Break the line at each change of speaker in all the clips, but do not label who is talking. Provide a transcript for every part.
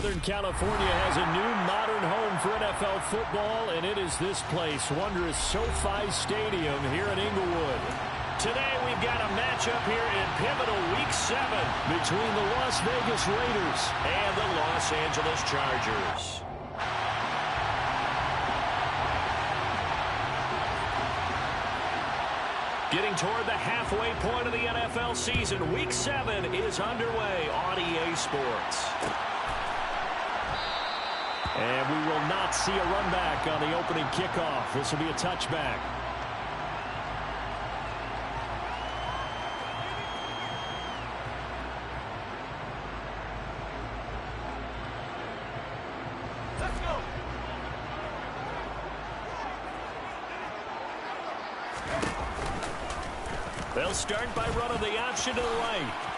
Southern California has a new modern home for NFL football, and it is this place, wondrous SoFi Stadium here in Inglewood. Today we've got a matchup here in pivotal Week 7 between the Las Vegas Raiders and the Los Angeles Chargers. Getting toward the halfway point of the NFL season, Week 7 is underway on EA Sports. And we will not see a run back on the opening kickoff. This will be a touchback. They'll start by running the option to the right.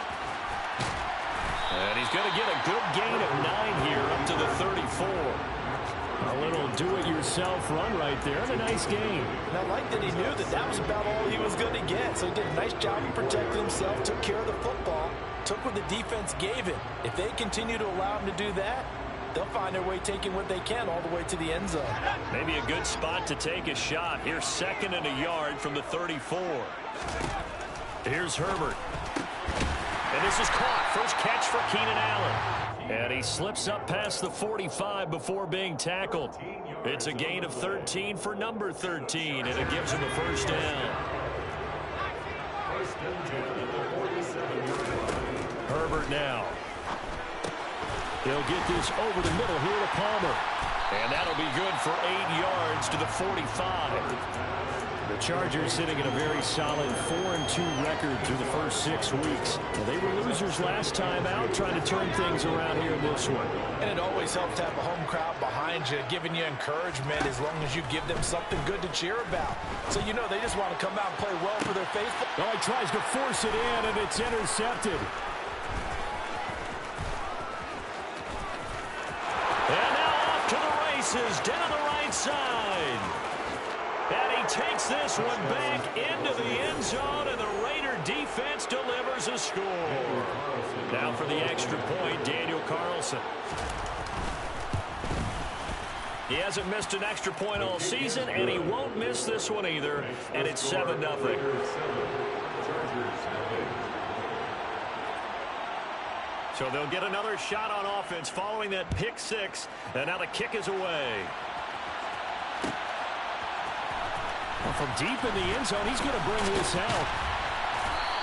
And he's going to get a good gain of 9 here up to the 34. A little do-it-yourself run right there and a nice gain.
And I like that he knew that that was about all he was going to get. So he did a nice job of protecting himself, took care of the football, took what the defense gave him. If they continue to allow him to do that, they'll find their way taking what they can all the way to the end zone.
Maybe a good spot to take a shot. Here's 2nd and a yard from the 34. Here's Herbert. And this is caught. First catch for Keenan Allen. And he slips up past the 45 before being tackled. It's a gain of 13 for number 13, and it gives him a first down. Herbert now. He'll get this over the middle here to Palmer. And that'll be good for 8 yards to the 45. The Chargers sitting at a very solid 4-2 record through the first 6 weeks. Well, they were losers last time out, trying to turn things around here in this one.
And it always helps to have a home crowd behind you, giving you encouragement as long as you give them something good to cheer about. So you know they just want to come out and play well for their faithful.
Oh, he tries to force it in, and it's intercepted. And now off to the races, down the right side. And he takes this one back into the end zone, and the Raider defense delivers a score. Now for the extra point, Daniel Carlson. He hasn't missed an extra point all season, and he won't miss this one either, and it's 7-0. So they'll get another shot on offense following that pick 6, and now the kick is away. Well, from deep in the end zone, he's going to bring this out.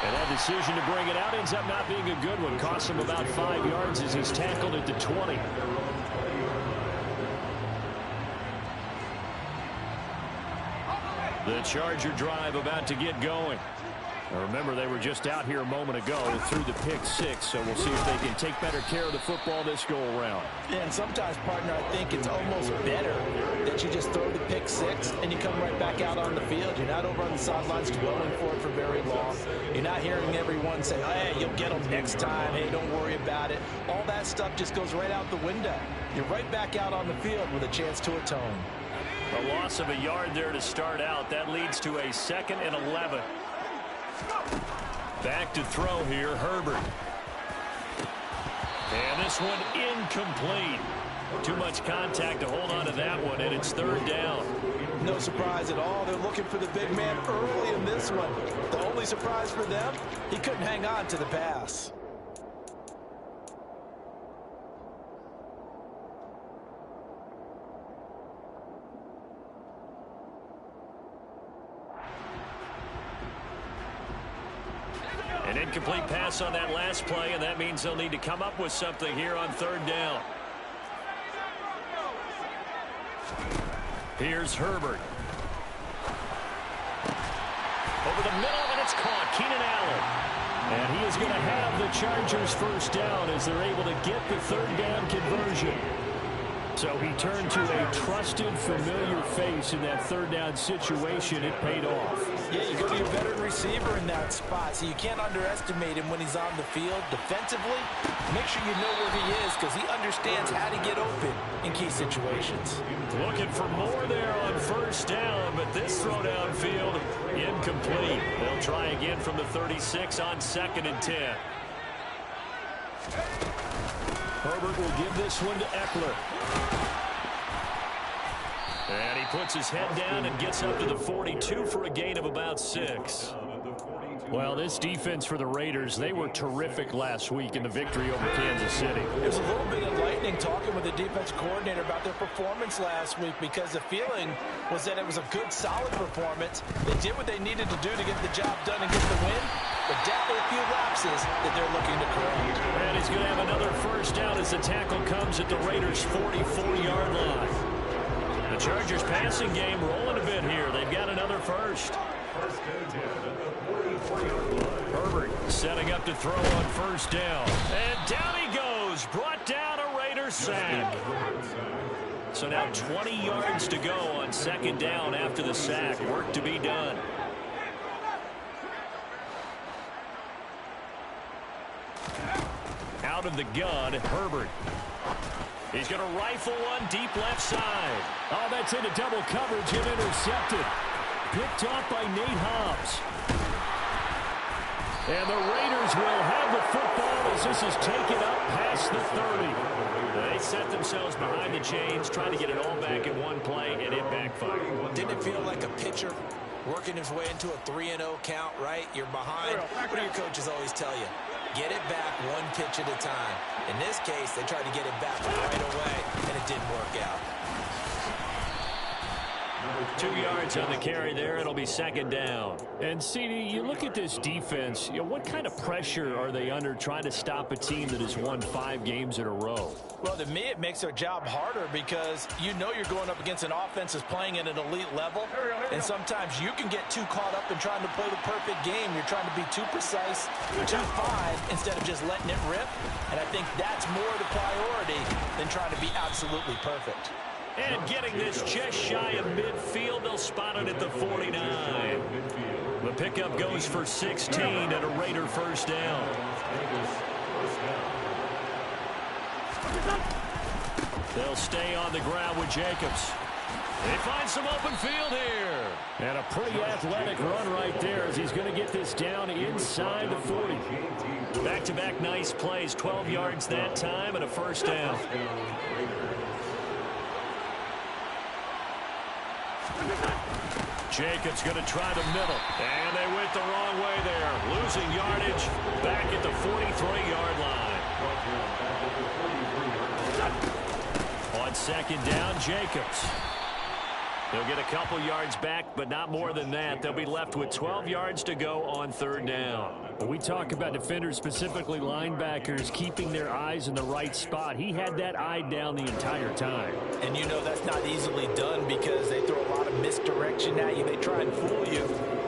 And that decision to bring it out ends up not being a good one. Costs him about 5 yards as he's tackled at the 20. The Charger drive about to get going. Now remember, they were just out here a moment ago through the pick 6, so we'll see if they can take better care of the football this go-around.
Yeah, and sometimes, partner, I think it's almost better that you just throw the pick 6 and you come right back out on the field. You're not over on the sidelines dwelling for it for very long. You're not hearing everyone say, oh, hey, you'll get them next time. Hey, don't worry about it. All that stuff just goes right out the window. You're right back out on the field with a chance to atone.
A loss of a yard there to start out. That leads to a 2nd and 11. Back to throw here, Herbert. And this one incomplete. Too much contact to hold on to that one, and it's 3rd down.
No surprise at all. They're looking for the big man early in this one. The only surprise for them, he couldn't hang on to the pass.
An incomplete pass on that last play, and that means they'll need to come up with something here on 3rd down. Here's Herbert. Over the middle, and it's caught. Keenan Allen. And he is going to have the Chargers first down as they're able to get the 3rd down conversion. So he turned to a trusted, familiar face in that 3rd down situation. It paid off.
Yeah, you go to your veteran receiver in that spot, so you can't underestimate him when he's on the field. Defensively, make sure you know where he is because he understands how to get open in key situations.
Looking for more there on 1st down, but this throw downfield incomplete. They'll try again from the 36 on 2nd and 10. Herbert will give this one to Eckler. And he puts his head down and gets up to the 42 for a gain of about 6. Well, this defense for the Raiders, they were terrific last week in the victory over Kansas City.
There's a little bit of lightning talking with the defense coordinator about their performance last week because the feeling was that it was a good, solid performance. They did what they needed to do to get the job done and get the win, but definitely a few lapses that they're looking to correct.
And he's going to have another first down as the tackle comes at the Raiders' 44-yard line. The Chargers passing game rolling a bit here. They've got another first. Herbert setting up to throw on first down. And down he goes. Brought down a Raider sack. So now 20 yards to go on second down after the sack. Work to be done. Out of the gun, Herbert. He's going to rifle one deep left side. Oh, that's into double coverage and intercepted. Picked off by Nate Hobbs. And the Raiders will have the football as this is taken up past the 30. They set themselves behind the chains, trying to get it all back in one play, and it backfired.
Didn't it feel like a pitcher working his way into a 3-0 count, right? You're behind. What do your coaches always tell you? Get it back one pitch at a time. In this case, they tried to get it back right away, and it didn't work out.
2 yards on the carry there. It'll be second down. And, CD, you look at this defense, what kind of pressure are they under trying to stop a team that has won 5 games in a row?
Well, to me, it makes their job harder because you know you're going up against an offense that's playing at an elite level, and sometimes you can get too caught up in trying to play the perfect game. You're trying to be too precise, too fine, instead of just letting it rip, and I think that's more the priority than trying to be absolutely perfect.
And getting this just shy of midfield, they'll spot it at the 49. The pickup goes for 16 and a Raider first down. They'll stay on the ground with Jacobs. They find some open field here. And a pretty athletic run right there as he's going to get this down inside the 40. Back-to-back nice plays, 12 yards that time and a first down. Jacobs going to try the middle. And they went the wrong way there. Losing yardage back at the 43-yard line. On second down, Jacobs. They'll get a couple yards back, but not more than that. They'll be left with 12 yards to go on third down. When we talk about defenders, specifically linebackers, keeping their eyes in the right spot. He had that eye down the entire time.
And you know that's not easily done because they throw a lot of misdirection at you. They try and fool you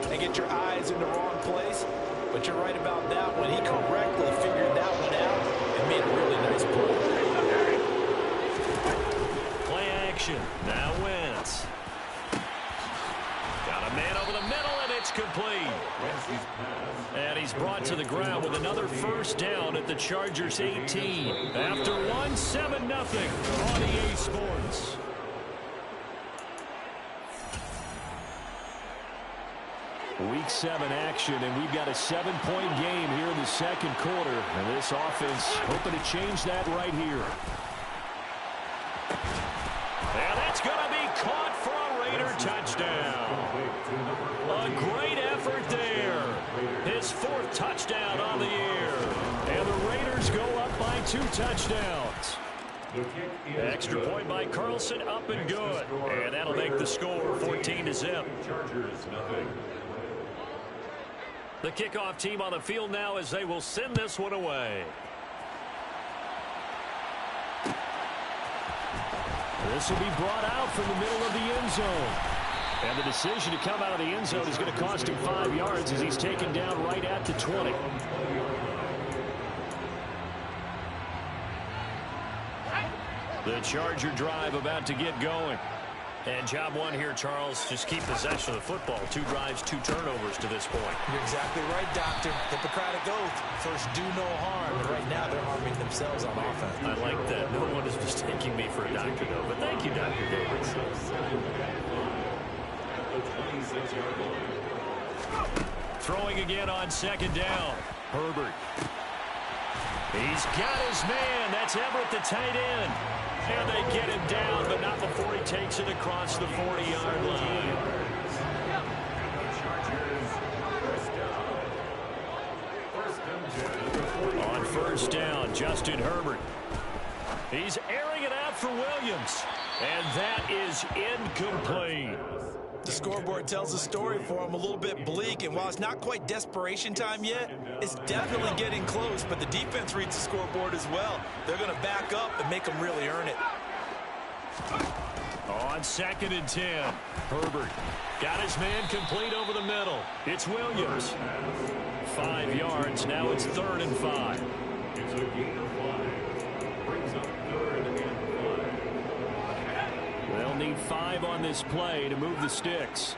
and get your eyes in the wrong place. But you're right about that one. He correctly figured that one out and made a really nice play.
Play action. Now Wentz. Got a man over the middle, and it's complete. And he's brought to the ground with another first down at the Chargers' 18. After one, 7-0 on EA Sports. Week 7 action, and we've got a 7-point game here in the second quarter. And this offense hoping to change that right here. And that's going to be caught for a Raider touchdown. A great effort there. His 4th touchdown on the year. And the Raiders go up by 2 touchdowns. Extra point by Carlson, up and good. And that'll make the score 14-0. The kickoff team on the field now as they will send this one away. This will be brought out from the middle of the end zone. And the decision to come out of the end zone is going to cost him 5 yards as he's taken down right at the 20. The Charger drive about to get going. And job one here, Charles, just keep possession of the football. 2 drives, 2 turnovers to this point.
You're exactly right, Doctor. Hippocratic oath. First, do no harm. And right now, they're harming themselves on offense.
I like that. No one is mistaking me for a doctor, though. But thank you, Dr. Davis. Throwing again on second down. Herbert. He's got his man. That's Everett, the tight end. And they get him down, but not before he takes it across the 40-yard line. On first down, Justin Herbert. He's airing it out for Williams. And that is incomplete.
The scoreboard tells a story for him, a little bit bleak, and while it's not quite desperation time yet, it's definitely getting close, but the defense reads the scoreboard as well. They're going to back up and make them really earn it.
On 2nd and 10, Herbert got his man complete over the middle. It's Williams. 5 yards, now it's 3rd and 5.
It's a gain of 5. Brings up 3rd and 5.
They'll need 5 on this play to move the sticks.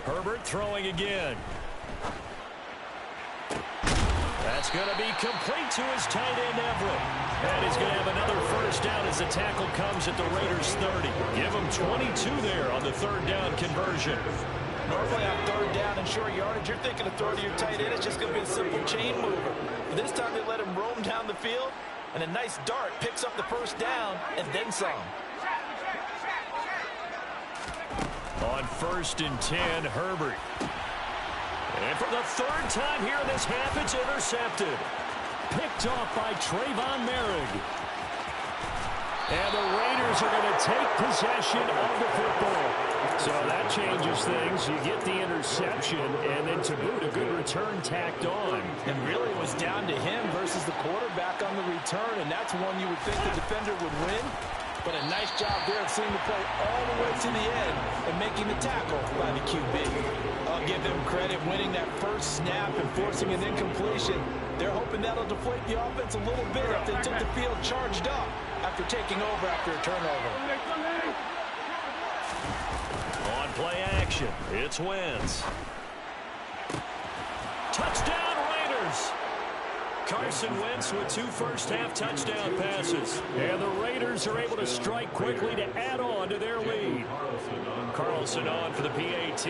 Herbert throwing again. That's going to be complete to his tight end, Everett. And he's going to have another first down as the tackle comes at the Raiders' 30. Give him 22 there on the 3rd down conversion.
Normally on 3rd down and short yardage, you're thinking of throwing to your tight end. It's just going to be a simple chain mover. But this time they let him roam down the field, and a nice dart picks up the first down and then some.
On 1st and 10, Herbert. And for the 3rd time here in this half, it's intercepted. Picked off by Trayvon Merrick. And the Raiders are going to take possession of the football. So that changes things. You get the interception, and then to boot, a good return tacked on.
And really it was down to him versus the quarterback on the return, and that's one you would think the defender would win. But a nice job there of seeing the play all the way to the end and making the tackle by the QB. I'll give them credit winning that first snap and forcing an incompletion. They're hoping that'll deflate the offense a little bit if they took the field charged up after taking over after a turnover.
On play action, it's Wentz. Touchdown, Raiders! Carson Wentz with 2 first-half touchdown passes. And the Raiders are able to strike quickly to add on to their lead. Carlson on for the PAT.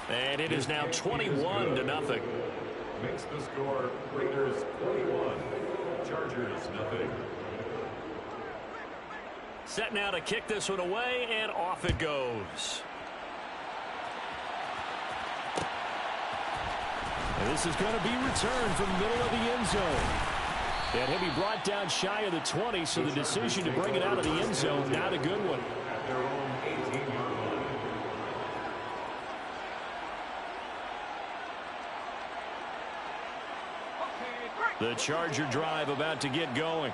And it is now 21-0.
Makes the score Raiders 21, Chargers nothing.
Set now to kick this one away, and off it goes. And this is going to be returned from the middle of the end zone. And he'll be brought down shy of the 20, so the decision to bring it out of the end zone, not a good one.
At their own 18-yard line.
The Charger drive about to get going.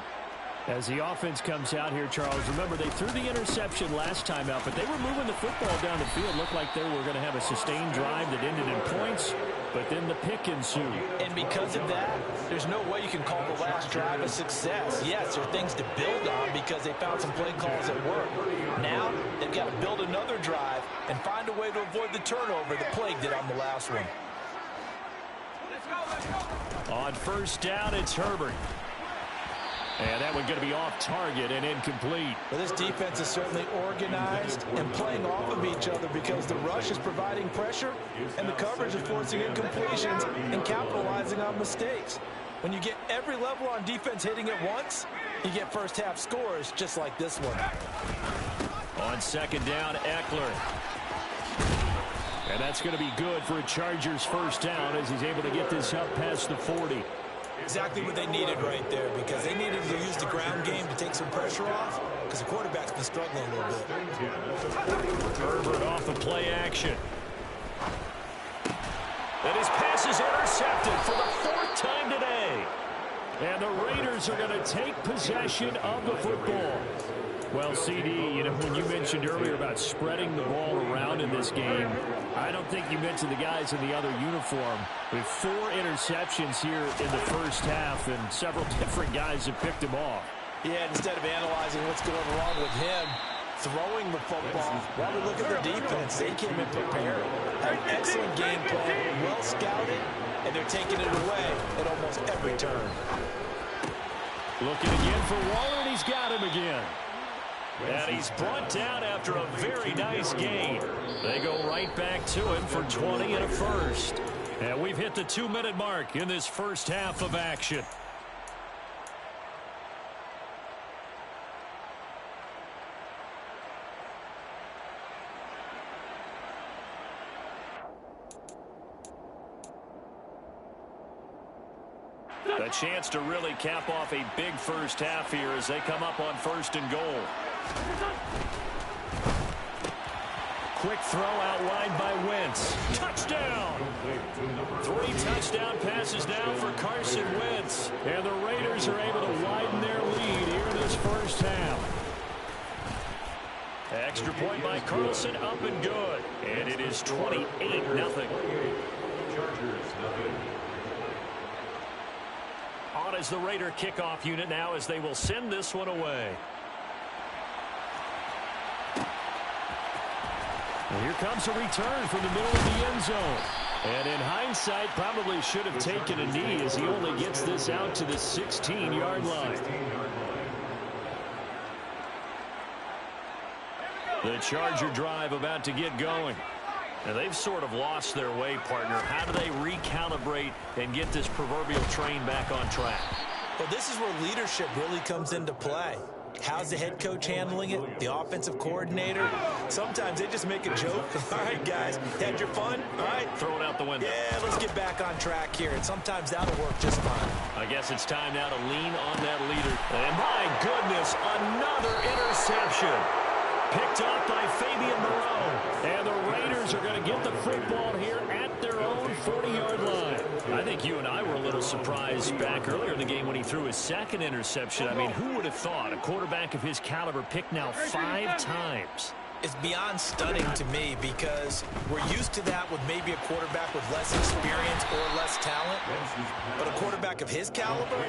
As the offense comes out here, Charles, remember they threw the interception last time out, but they were moving the football down the field. Looked like they were going to have a sustained drive that ended in points, but then the pick ensued.
And because of that, there's no way you can call the last drive a success. Yes, there are things to build on because they found some play calls that work. Now, they've got to build another drive and find a way to avoid the turnover that plagued it on the last one.
On first down, it's Herbert. And that one going to be off target and incomplete.
Well, this defense is certainly organized and playing off of each other because the rush is providing pressure and the coverage is forcing incompletions and capitalizing on mistakes. When you get every level on defense hitting at once, you get first half scores just like this one.
On second down, Eckler. And that's going to be good for a Chargers first down as he's able to get this up past the 40.
Exactly what they needed right there because they needed to use the ground game to take some pressure off because the quarterback's been struggling a little bit.
Herbert off the play action. And his pass is intercepted for the 4th time today. And the Raiders are going to take possession of the football. Well, CD, you know, when you mentioned earlier about spreading the ball around in this game, I don't think you mentioned the guys in the other uniform. With 4 interceptions here in the first half, and several different guys have picked him off.
Yeah, instead of analyzing what's going wrong with him, throwing the football, while we look at the defense, they came in prepared. Had an excellent game plan, well scouted, and they're taking it away at almost every turn.
Looking again for Waller, and he's got him again. And he's brought down after a very nice gain. They go right back to him for 20 and a first. And we've hit the 2-minute mark in this first half of action. A chance to really cap off a big first half here as they come up on first and goal. Quick throw out wide by Wentz. Touchdown! 3 touchdown passes now for Carson Wentz. And the Raiders are able to widen their lead here in this first half. Extra point by Carlson, up and good. And it is 28-0. On as the Raider kickoff unit now as they will send this one away. And here comes a return from the middle of the end zone. And in hindsight, probably should have taken a knee as he only gets this out to the 16-yard line. The Charger drive about to get going. Now, they've sort of lost their way, partner. How do they recalibrate and get this proverbial train back on track?
Well, this is where leadership really comes into play. How's the head coach handling it? The offensive coordinator? Sometimes they just make a joke. All right, guys, had your fun? All right.
Throw it out the window.
Yeah, let's get back on track here. And sometimes that'll work just fine.
I guess it's time now to lean on that leader. And my goodness, another interception. Picked off by Fabian Moreau. And the Raiders are going to get the football here at their own 40-yard line. I think you and I were a little surprised back earlier in the game when he threw his second interception. I mean, who would have thought a quarterback of his caliber picked now 5 times?
It's beyond stunning to me because we're used to that with maybe a quarterback with less experience or less talent. But a quarterback of his caliber,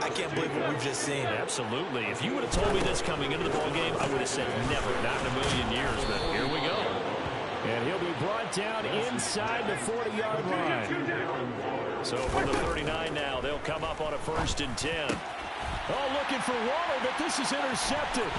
I can't believe what we've just seen.
Absolutely. If you would have told me this coming into the ballgame, I would have said never, not in a million years. But here we go. And he'll be brought down inside the 40-yard line. So from the 39 now, they'll come up on a 1st and 10. Oh, looking for Waller, but this is intercepted.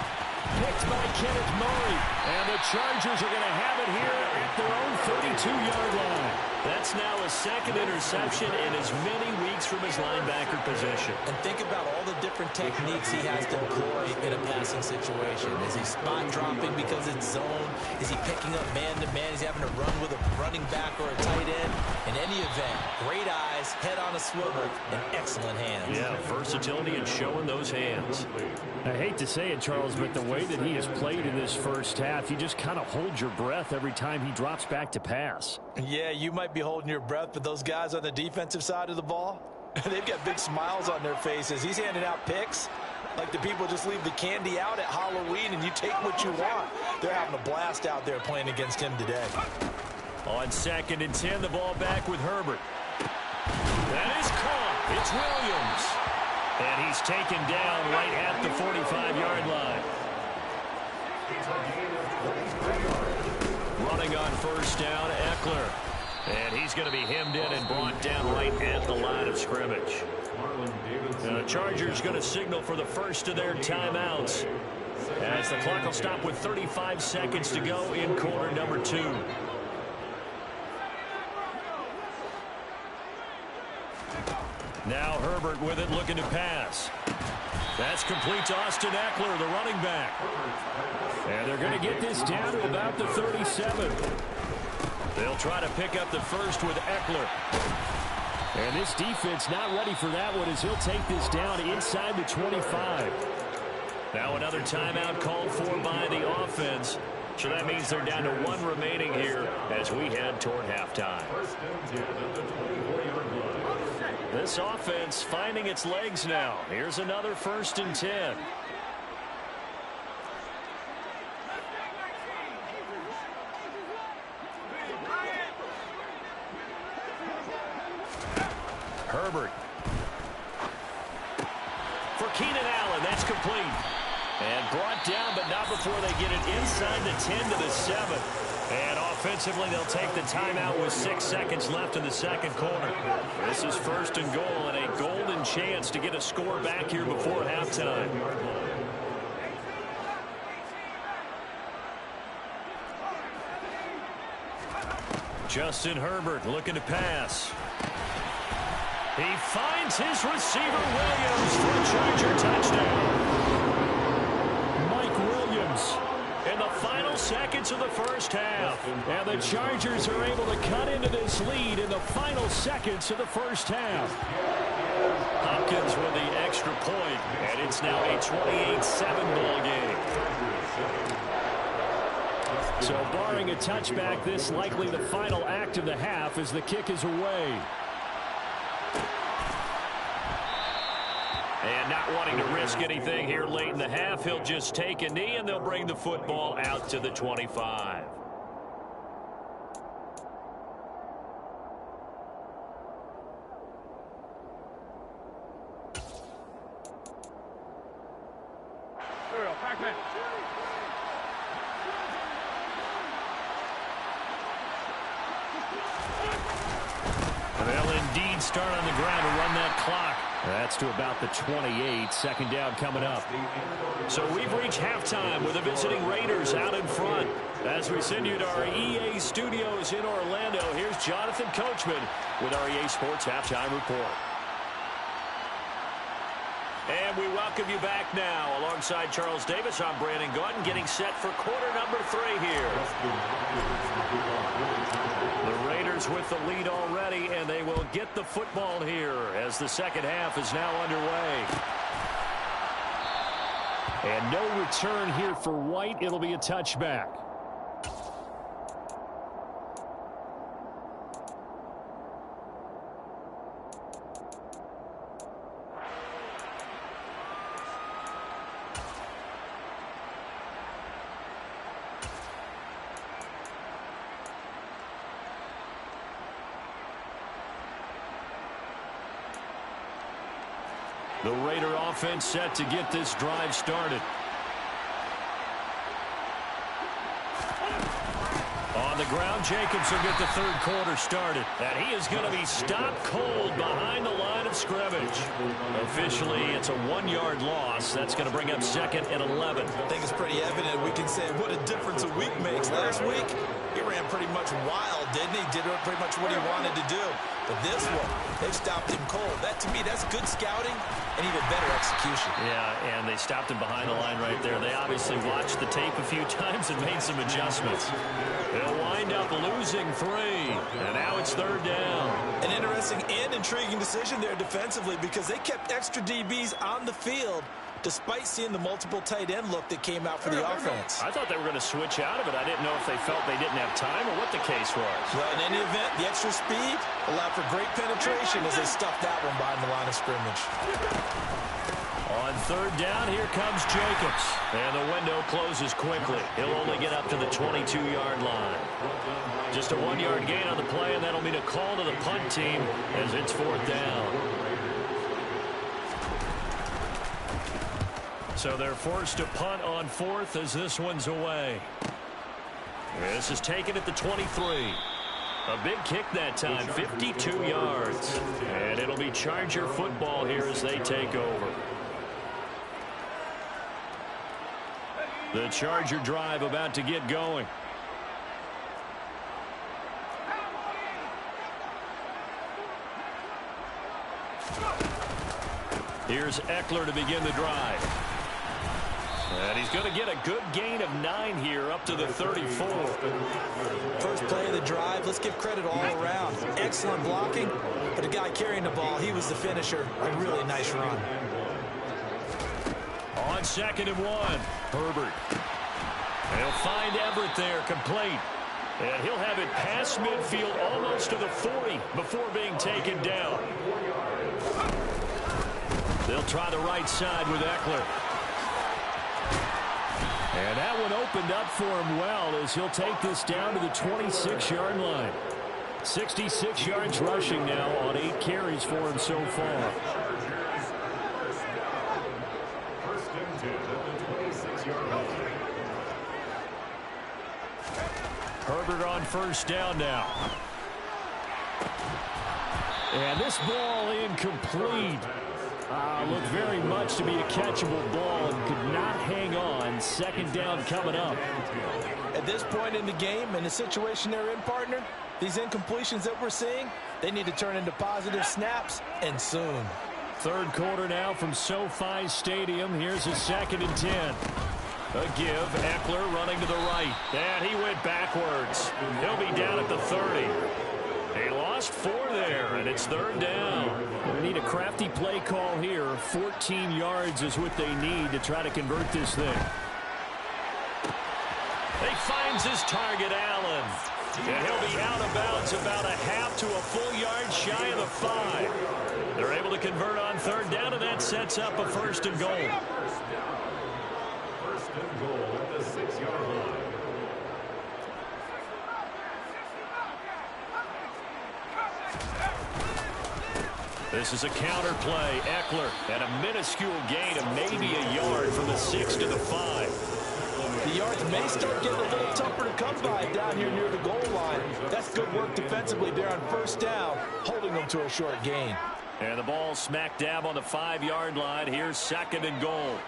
Picked by Kenneth Murray. And the Chargers are going to have it here at their own 32-yard line. That's now a 2nd interception in as many weeks from his linebacker position.
And think about all the different techniques he has to employ in a passing situation. Is he spot dropping because it's zone? Is he picking up man-to-man? Is he having to run with a running back or a tight end? In any event, great eyes, head on a swivel, and excellent hands.
Yeah, versatility and showing those hands. I hate to say it, Charles, but the way that he has played in this first half, you just kind of hold your breath every time he drops back to pass.
Yeah, you might be holding your breath, but those guys on the defensive side of the ball, they've got big smiles on their faces. He's handing out picks like the people just leave the candy out at Halloween and you take what you want. They're having a blast out there playing against him today.
On 2nd and 10, the ball back with Herbert. That is caught. It's Williams. And he's taken down right at the 45-yard line. Running on 1st down, Eckler. And he's going to be hemmed in and brought down right at the line of scrimmage. And the Chargers going to signal for the first of their timeouts as the clock will stop with 35 seconds to go in quarter number 2. Now Herbert with it, looking to pass. That's complete to Austin Eckler, the running back. And they're going to get this down to about the 37. They'll try to pick up the first with Eckler. And this defense not ready for that one as he'll take this down inside the 25. Now another timeout called for by the offense. So that means they're down to 1 remaining here as we head toward halftime. This offense finding its legs now. Here's another 1st and 10. Herbert. For Keenan Allen, that's complete. And brought down, but not before they get it inside the 10 to the 7. And offensively, they'll take the timeout with 6 seconds left in the 2nd quarter. This is 1st and goal and a golden chance to get a score back here before halftime. Justin Herbert looking to pass. He finds his receiver Williams for a Charger touchdown. Mike Williams in the final seconds of the first half. And the Chargers are able to cut into this lead in the final seconds of the first half. Hopkins with the extra point, and it's now a 28-7 ball game. So barring a touchback, this likely the final act of the half as the kick is away. And not wanting to risk anything here late in the half, he'll just take a knee and they'll bring the football out to the 25. They'll indeed start on the ground to run that clock. That's to about the 28. Second down coming up. So we've reached halftime with the visiting Raiders out in front. As we send you to our EA studios in Orlando, here's Jonathan Coachman with our EA Sports Halftime Report. And we welcome you back now. Alongside Charles Davis, I'm Brandon Gaudin, getting set for quarter number 3 here. The Raiders with the lead already, and they will get the football here as the second half is now underway. And no return here for White. It'll be a touchback. The Raider offense set to get this drive started. On the ground, Jacobs will get the third quarter started. And he is going to be stopped cold behind the line of scrimmage. Officially, it's a 1-yard loss. That's going to bring up 2nd and 11.
I think it's pretty evident. We can say what a difference a week makes. Last week, he ran pretty much wild, didn't he? Did pretty much what he wanted to do. But this one, they stopped him cold. That, to me, that's good scouting and even better execution.
Yeah, and they stopped him behind the line right there. They obviously watched the tape a few times and made some adjustments. They'll wind up losing 3, and now it's 3rd down.
An interesting and intriguing decision there defensively because they kept extra DBs on the field despite seeing the multiple tight end look that came out for the offense.
I thought they were going to switch out of it. I didn't know if they felt they didn't have time or what the case was.
Well, in any event, the extra speed allowed for great penetration as they stuffed that one behind the line of scrimmage.
On 3rd down, here comes Jacobs. And the window closes quickly. He'll only get up to the 22-yard line. Just a 1-yard gain on the play, and that'll mean a call to the punt team as it's 4th down. So they're forced to punt on 4th as this one's away. This is taken at the 23. A big kick that time, 52 yards. And it'll be Charger football here as they take over. The Charger drive about to get going. Here's Eckler to begin the drive. And he's going to get a good gain of 9 here up to the 34.
First play of the drive, let's give credit all around. Excellent blocking, but the guy carrying the ball, he was the finisher. A really nice run.
On 2nd and 1, Herbert. He'll find Everett there, complete. And he'll have it past midfield almost to the 40 before being taken down. They'll try the right side with Eckler. And that one opened up for him well as he'll take this down to the 26-yard line. 66 yards rushing now on 8 carries for him so far. Herbert on 1st down now. And this ball incomplete. Looked very much to be a catchable ball and could not hang on. 2nd down coming up.
At this point in the game, in the situation they're in, partner, These incompletions that we're seeing, they need to turn into positive snaps, and soon.
Third quarter now from SoFi Stadium. Here's a 2nd and 10. A give. Eckler running to the right. And he went backwards. He'll be down at the 30. He lost 4 there, and it's 3rd down. They need a crafty play call here. 14 yards is what they need to try to convert this thing. He finds his target, Allen. And he'll be out of bounds about a half to a full yard shy of the 5. They're able to convert on 3rd down, and that sets up a 1st and goal.
1st and goal at the 6-yard line.
This is a counter play. Eckler at a minuscule gain of maybe a yard from the 6 to the 5.
The yards may start getting a little tougher to come by down here near the goal line. That's good work defensively there on 1st down, holding them to a short gain.
And the ball smack dab on the 5-yard line. Here's 2nd and goal.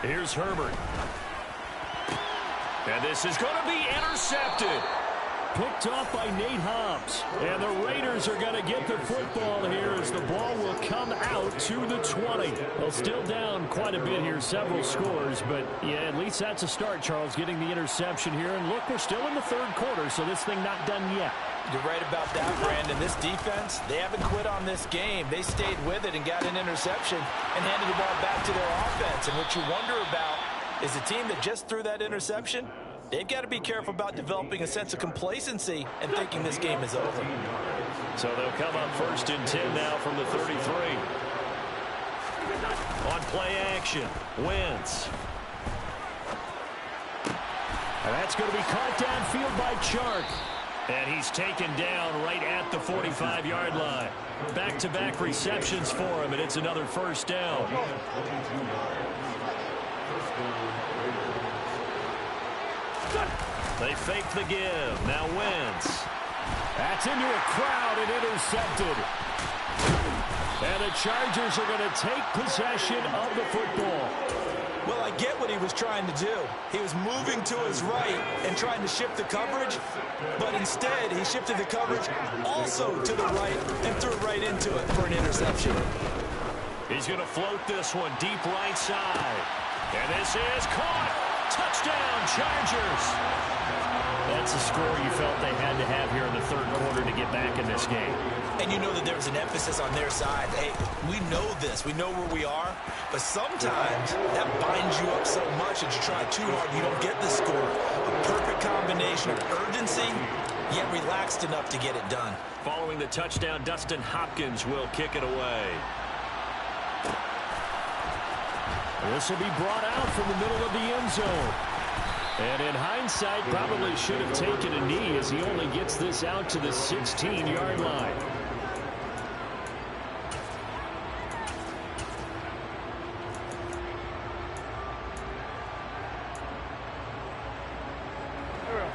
Here's Herbert. And this is going to be intercepted. Picked off by Nate Hobbs. And the Raiders are going to get the football here as the ball will come out to the 20. Well, still down quite a bit here, several scores. But, yeah, at least that's a start, Charles, getting the interception here. And, look, we're still in the 3rd quarter, so this thing not done yet.
You're right about that, Brandon. This defense, they haven't quit on this game. They stayed with it and got an interception and handed the ball back to their offense. And what you wonder about is the team that just threw that interception, they've got to be careful about developing a sense of complacency and thinking this game is over.
So they'll come on 1st and 10 now from the 33. On play action, Wentz. And that's going to be caught downfield by Chark. And he's taken down right at the 45-yard line. Back-to-back receptions for him, and it's another 1st down. They fake the give. Now Wentz. That's into a crowd and intercepted. And the Chargers are going to take possession of the football.
Well, I get what he was trying to do. He was moving to his right and trying to shift the coverage, but instead he shifted the coverage also to the right and threw right into it for an interception.
He's going to float this one deep right side. And this is caught. Touchdown, Chargers. That's a score you felt they had to have here in the 3rd quarter to get back in this game.
And you know that there was an emphasis on their side. Hey, we know this. We know where we are. But sometimes that binds you up so much that you try too hard, you don't get the score. A perfect combination of urgency, yet relaxed enough to get it done.
Following the touchdown, Dustin Hopkins will kick it away. This will be brought out from the middle of the end zone. And in hindsight, probably should have taken a knee as he only gets this out to the 16-yard line.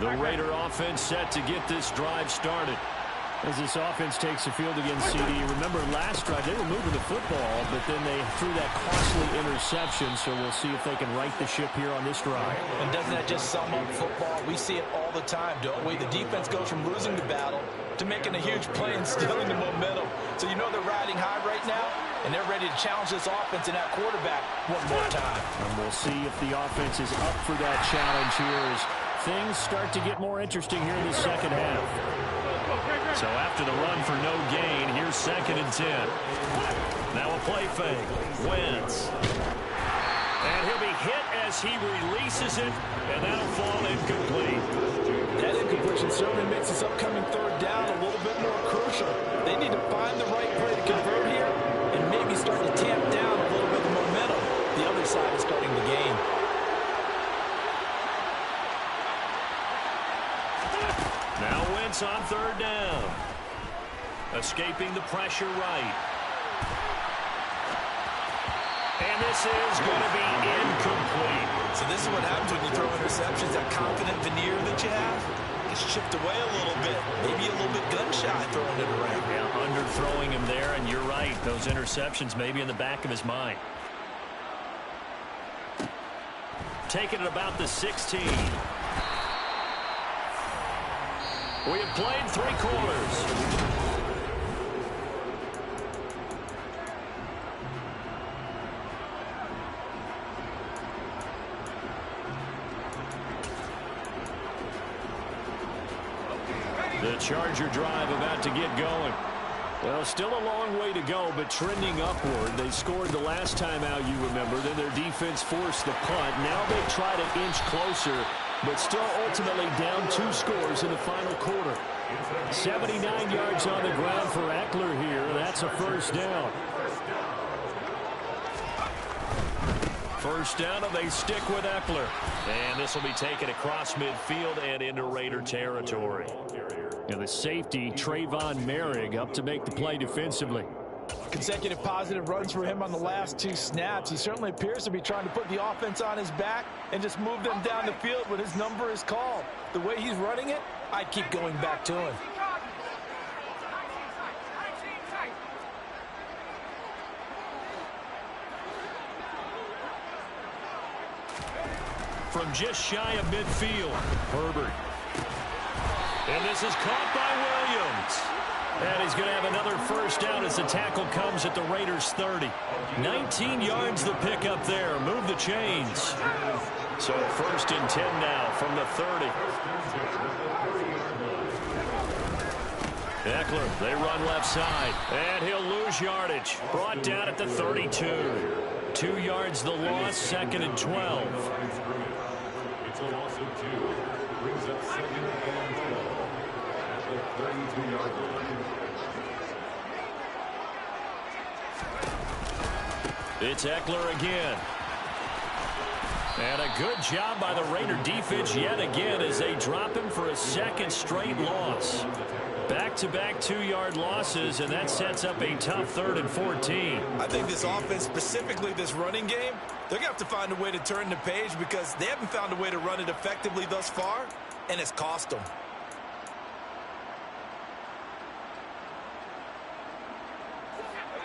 The Raider offense set to get this drive started. As this offense takes the field against CD, remember last drive they were moving the football, but then they threw that costly interception, so we'll see if they can right the ship here on this drive.
And doesn't that just sum up football? We see it all the time, don't we? The defense goes from losing the battle to making a huge play and stealing the momentum. So you know they're riding high right now, and they're ready to challenge this offense and that quarterback one more time.
And we'll see if the offense is up for that challenge here as things start to get more interesting here in the 2nd half. So after the run for no gain, here's 2nd and 10. Now a play fake. Wentz. And he'll be hit as he releases it, and that'll fall incomplete.
That incompletion certainly makes this upcoming 3rd down a little bit more crucial. They need to find the right play to convert here and maybe start to tamp down a little bit of momentum. The other side is starting the game.
Now Wentz on 3rd down. Escaping the pressure right. And this is going to be incomplete.
So this is what happens when you throw interceptions. That confident veneer that you have gets chipped away a little bit. Maybe a little bit gun-shy throwing it around.
Yeah, underthrowing him there, and you're right. Those interceptions may be in the back of his mind. Taking it about the 16. We have played 3 quarters. The Charger drive about to get going. Well, still a long way to go, but trending upward. They scored the last time out, you remember. Then their defense forced the punt. Now they try to inch closer, but still ultimately down 2 scores in the final quarter. 79 yards on the ground for Eckler here. That's a first down. First down, and they stick with Eckler. And this will be taken across midfield and into Raider territory. And the safety, Trayvon Merrick, up to make the play defensively.
Consecutive positive runs for him on the last 2 snaps. He certainly appears to be trying to put the offense on his back and just move them down the field when his number is called. The way he's running it, I'd keep going back to him.
From just shy of midfield, Herbert. And this is caught by Williams. And he's going to have another first down as the tackle comes at the Raiders' 30. 19 yards the pick up there. Move the chains. So first and 10 now from the 30. Eckler, they run left side. And he'll lose yardage. Brought down at the 32. 2 yards the loss, second and 12.
It's a loss of 2. Brings up second and 12. At the 32-yard line.
It's Eckler again. And a good job by the Raider defense yet again as they drop him for a second straight loss. Back-to-back 2-yard losses, and that sets up a tough 3rd and 14.
I think this offense, specifically this running game, they're going to have to find a way to turn the page because they haven't found a way to run it effectively thus far, and it's cost them.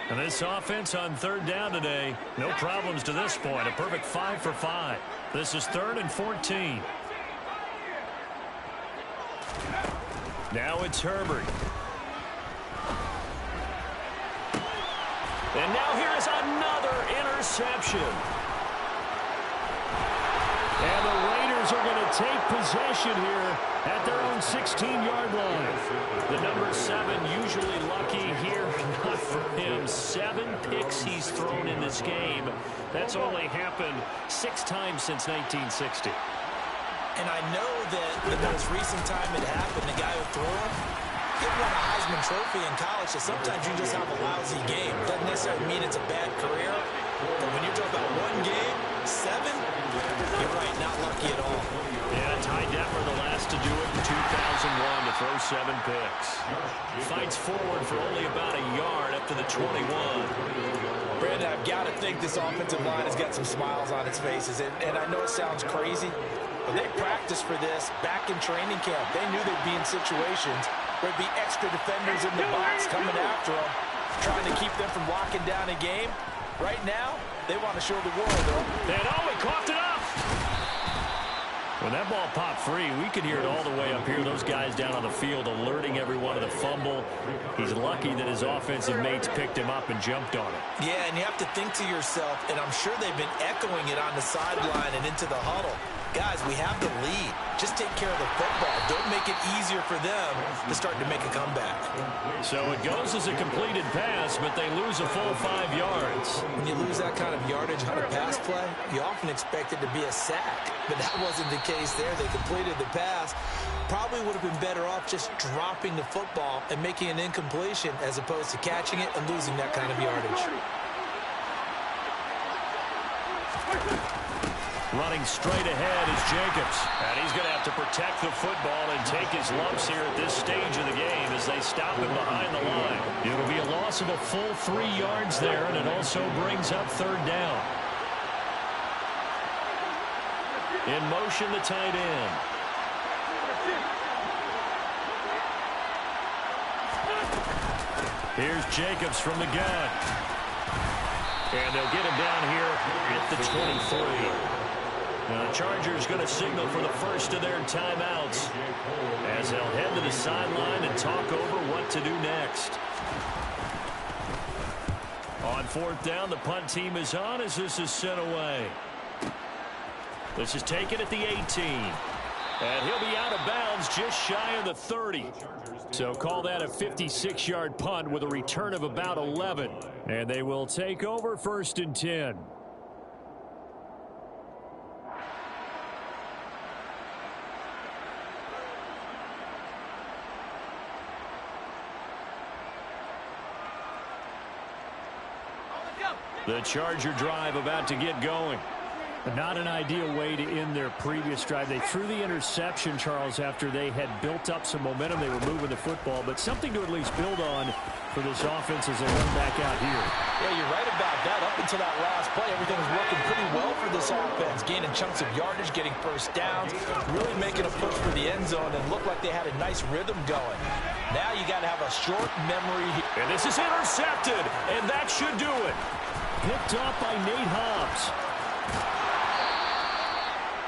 And this offense on 3rd down today, no problems to this point. A perfect 5 for 5. This is 3rd and 14. Now it's Herbert. And now here is another interception. And the Raiders are going to take possession here at their own 16-yard line. The number 7 usually lucky here, not for him. 7 picks he's thrown in this game. That's only happened 6 times since 1960.
And I know that the most recent time it happened, the guy who threw him, he won a Heisman Trophy in college, so sometimes you just have a lousy game. Doesn't necessarily mean it's a bad career, but when you're talking about 1 game, 7, you're right, not lucky at all.
Yeah, Ty Detmer the last to do it in 2001 to throw 7 picks. Fights forward for only about a yard up to the 21.
Brandon, I've got to think this offensive line has got some smiles on its faces, and I know it sounds crazy, but they practiced for this back in training camp. They knew they'd be in situations where there'd be extra defenders in the box coming after them, trying to keep them from locking down a game. Right now, they want to show the world, though.
And oh, he coughed it up! When that ball popped free, we could hear it all the way up here. Those guys down on the field alerting everyone of the fumble. He's lucky that his offensive mates picked him up and jumped on it.
Yeah, and you have to think to yourself, and I'm sure they've been echoing it on the sideline and into the huddle. Guys, we have the lead. Just take care of the football. Don't make it easier for them to start to make a comeback.
So it goes as a completed pass, but they lose a full 5 yards.
When you lose that kind of yardage on a pass play, you often expect it to be a sack. But that wasn't the case there. They completed the pass. Probably would have been better off just dropping the football and making an incompletion as opposed to catching it and losing that kind of yardage.
Running straight ahead is Jacobs. And he's going to have to protect the football and take his lumps here at this stage of the game as they stop him behind the line. It'll be a loss of a full 3 yards there, and it also brings up 3rd down. In motion, the tight end. Here's Jacobs from the gun. And they'll get him down here at the 23. Now the Chargers going to signal for the first of their timeouts as they'll head to the sideline and talk over what to do next. On fourth down, the punt team is on as this is sent away. This is taken at the 18. And he'll be out of bounds just shy of the 30. So call that a 56-yard punt with a return of about 11. And they will take over 1st and 10. The Charger drive about to get going. Not an ideal way to end their previous drive. They threw the interception, Charles, after they had built up some momentum. They were moving the football, but something to at least build on for this offense as they run back out here.
Yeah, you're right about that. Up until that last play, everything was working pretty well for this offense. Gaining chunks of yardage, getting first downs, really making a push for the end zone, and looked like they had a nice rhythm going. Now you got to have a short memory here.
And this is intercepted, and that should do it. Picked off by Nate Hobbs.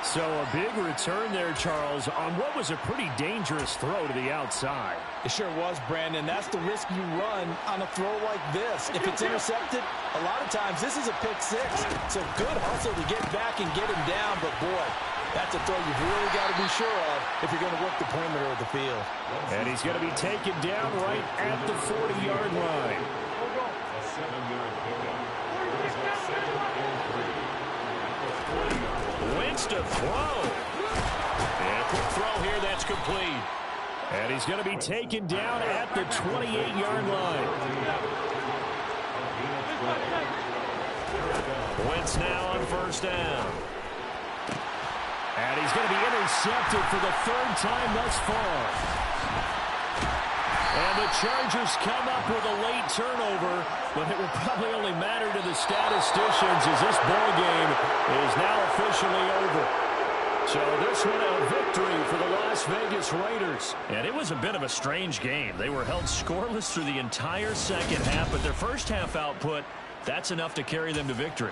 So a big return there, Charles, on what was a pretty dangerous throw to the outside.
It sure was, Brandon. That's the risk you run on a throw like this. If it's intercepted, a lot of times this is a pick six. It's a good hustle to get back and get him down, but boy, that's a throw you've really got to be sure of if you're going to work the perimeter of the field.
And he's going to be taken down right at the 40-yard line.
A 7-yard pickup. Brings up 2nd and 3.
Wentz to throw. And a quick throw here that's complete. And he's going to be taken down at the 28-yard line. Wentz now on 1st down. And he's going to be intercepted for the 3rd time thus far. And the Chargers come up with a late turnover, but it will probably only matter to the statisticians as this ball game is now officially over. So this one a victory for the Las Vegas Raiders. And it was a bit of a strange game. They were held scoreless through the entire second half, but their first half output, that's enough to carry them to victory.